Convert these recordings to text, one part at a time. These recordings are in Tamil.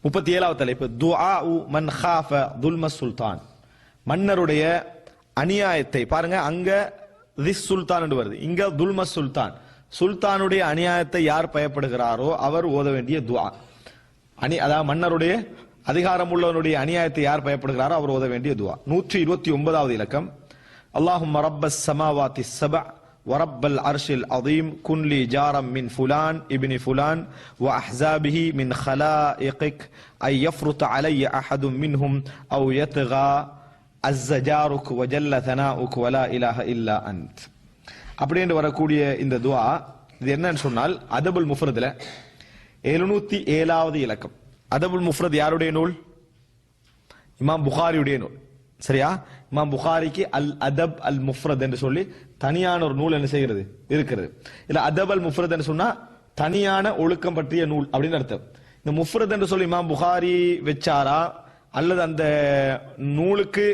37வது தலைப்பு துஆஉ மன் காஃப துல்ம சுல்தான். மன்னருடைய அநியாயத்தை பாருங்க, அங்க திஸ் சுல்தான் என்று வருது, இங்க துல்ம சுல்தான். சுல்தானுடைய அநியாயத்தை யார் பயப்படுகிறாரோ அவர் ஓத வேண்டிய துஆ. அதாவது மன்னருடைய அதிகாரம் உள்ளவனுடைய அநியாயத்தை யார் பயப்படுகிறாரோ அவர் ஓத வேண்டிய துஆ. 129வது இலக்கம் அல்லாஹும்ம ரப்பஸ் ஸமாவாத்தி ஸபஅ ورب العرش العظيم كن لي جارا من فلان ابن فلان وأحزابه من خلائقك أن يفرط علي أحد منهم أو يطغى عز جارك وجل ثناؤك ولا إله إلا أنت. அப்படின்னு வரக்கூடிய இந்த துஆ இது என்னன்னு சொன்னால் அதபுல் முஃப்ரத்ல 707வது இலக்கம். அதபுல் முஃப்ரத் யாருடைய நூல்? இமாம் புகாரியுடைய நூல். சரியா? இமாம் புகாரிக்கு அல் அதப் அல் முஃப்ரத் என்று சொல்லி தனியான ஒரு நூல் என்ன செய்கிறது இருக்கிறது. இல்ல அதப் அல் முஃப்ரத் என்று சொன்னா தனியான ஒழுக்கம் பற்றிய நூல் அப்படின்னு அர்த்தம். இந்த முஃப்ரத் என்று சொல்லி இமாம் புகாரி வச்சாரா அல்லது அந்த நூலுக்கு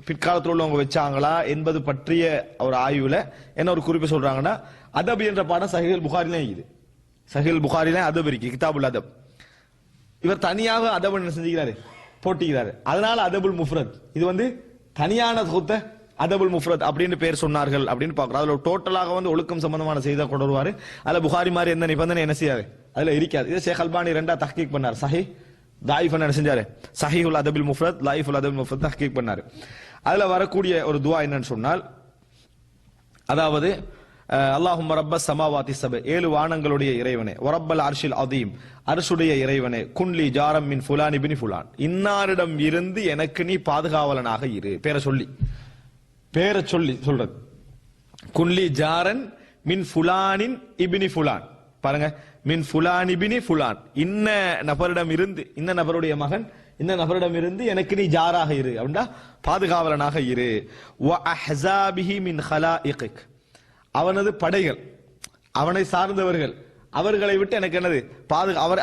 பிற்காலத்தில் உள்ளவங்க வச்சாங்களா என்பது பற்றிய ஒரு ஆய்வுல என்ன ஒரு குறிப்பு சொல்றாங்கன்னா, அதப் என்ற பாடம் சஹீஹுல் புகாரில இருக்குது. சஹீஹுல் புகாரில அதப் இருக்கு, கிதாபுல் அதப். இவர் தனியாக அதப் என்ன செஞ்சுக்கிறாரு, போட்டிக்கிறாரு. அதனால அதபுல் முஃப்ரத் இது தனியான தொகுத்த அதபுல் முஃப்ரத் அப்படின்னு பேர் சொன்னார்கள் அப்படின்னு பாக்குறோம். அதுல டோட்டலாக ஒழுக்கம் சம்பந்தமான செய்தி கொண்டு வருவாரு. அதுல புகாரி மாதிரி எந்த நிபந்தனை என்ன செய்யாது அதுல இருக்காது. இது ஷேக் அல்பானி ரெண்டா தஹ்கீக் பண்ணார். சஹி தாயிஃப் என்ன செஞ்சாரு, சஹீஹுல் அதபுல் முஃப்ரத் லாயிஃபுல் அதபுல் முஃப்ரத் தஹ்கீக் பண்ணாரு. அதுல வரக்கூடிய ஒரு துஆ என்னன்னு சொன்னால், அதாவது அல்லாஹும்ம ரப்பஸ் ஸமாவாத்தி ஸபஅ 7 வானங்களுடைய இறைவனே, வரப்பல் அர்ஷில் அதீம் அர்ஷுடைய இறைவனே, குன்லி ஜாரம் மின் ஃபுலான் இப்னி ஃபுலான் இன்னாரிடம் இருந்து எனக்கு நீ பாதுகாவலனாக இரு. பேரை சொல்லி சொல்றது. குன்லி ஜாரன் மின் ஃபுலானின் இப்னி ஃபுலான். பாருங்க, மின் ஃபுலான் இப்னி ஃபுலான், இன்ன நபரிடம் இருந்து, இன்ன நபருடைய மகன் இந்த நபரிடம் இருந்து எனக்கு நீ ஜாராக இரு அப்படின்னா பாதுகாவலனாக இரு. வ அஹ்ஸாபிஹி மின் ஹலாயிகிக், அவனது படைகள், அவனை சார்ந்தவர்கள், அவர்களை விட்டு எனக்கு என்னது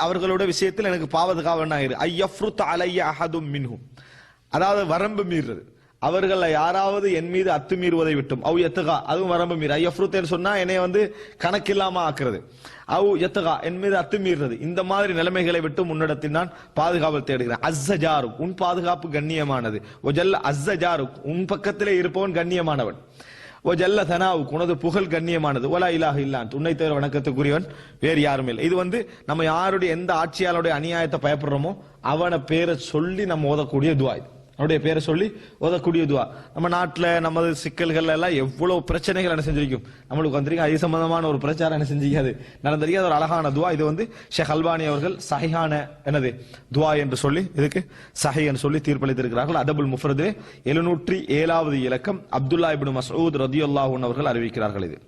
அவர்களோட விஷயத்தில் எனக்கு பாதுகாவலனாக இரு. ஐயஃப்ருத் அலைய அஹதும் மின்ஹும், அதாவது வரம்பு மீறுறது, அவர்கள் யாராவது என் மீது அத்துமீறுவதை விட்டும். அவு எத்தகா, அதுவும் வரம்பு மீறு. ஐயஃப்ருத் சொன்னா என்னை கணக்கில்லாம ஆக்குறது. அவு எத்தகா, என் மீது அத்துமீறுறது. இந்த மாதிரி நிலைமைகளை விட்டு முன்னிடத்தில் நான் பாதுகாவல் தேடுகிறேன். அஸ்ஸஜாருக், உன் பாதுகாப்பு கண்ணியமானது. ஒஜல்ல அஸ்ஸஜாருக், உன் பக்கத்திலே இருப்பவன் கண்ணியமானவன். ஒஜல்ல தனாவுக், உனது புகழ் கண்ணியமானது. ஒலா இலாஹ இல்லா அன்த், உன்னை தவிர வணக்கத்துக்குரியவன் வேறு யாரும் இல்லை. இது நம்ம யாருடைய எந்த ஆட்சியாளருடைய அநியாயத்தை பயப்படுறோமோ அவனை பேரை சொல்லி நம்ம ஓதக்கூடிய துஆ. அவருடைய பேரை சொல்லி ஓதக்கூடிய துஆ. நம்ம நாட்டில் நமது சிக்கல்கள் எல்லாம் எவ்வளவு பிரச்சனைகள் என்ன செஞ்சிருக்கும் நம்மளுக்கு வந்திருக்கும். அது சம்பந்தமான ஒரு பிரச்சாரம் என்ன செஞ்சிக்காது நடந்திருக்காது. ஒரு அழகான துஆ. இது ஷேக் அல்பானி அவர்கள் சஹீஹான என்னது துஆ என்று சொல்லி இதுக்கு சஹீஹ் என்று சொல்லி தீர்ப்பளித்திருக்கிறார்கள். அதபுல் முஃப்ரத் 707வது இலக்கம் அப்துல்லா இப்னு மஸ்ஊத் ரலியல்லாஹு அன்ஹு அவர்கள் அறிவிக்கிறார்கள். இது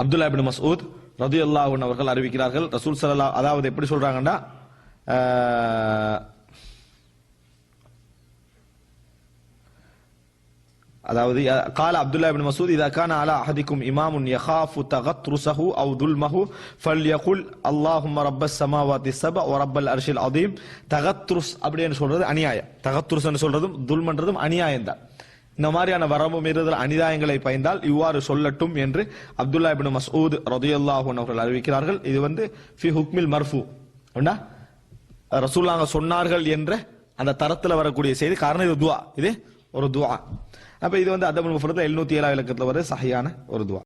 அப்துல்லா இப்னு மஸ்ஊத் ரலியல்லாஹு அன்ஹு அவர்கள் அறிவிக்கிறார்கள். ரசூல் ஸல்லல்லாஹு, அதாவது எப்படி சொல்றாங்கன்னா, அதாவது قال عبد الله بن مسعود اذا كان على احدكم امام يخاف تغطرسه او ظلمه فليقل اللهم رب السماوات السبع ورب العرش العظيم. தகத்ருஸ் அப்படின்னு சொல்றது அநியாயம், தகத்ருஸ்னு சொல்றதும் துல்மன்றதும் அநியாயம் தான். இந்த மாதிரியான வரம்பு மீறுதல் அநியாயங்களை பயந்தால் இவ்வாறு சொல்லட்டும் என்று அப்துல்லா இப்னு மஸ்ஊத் ரலியல்லாஹு அன்ஹு அவர்கள் அறிவிக்கிறார்கள். இது ஃபி ஹுக்மில் மர்ஃபு, ரசூலுல்லாஹ் சொன்னார்கள் என்ற அந்த தரத்துல வரக்கூடிய செய்தி. காரணம் இது துஆ, இது ஒரு துஆ. அப்ப இது அதபுல் முஃப்ரத் 707 இலக்கத்துல வர சஹீஹான ஒரு துஆ.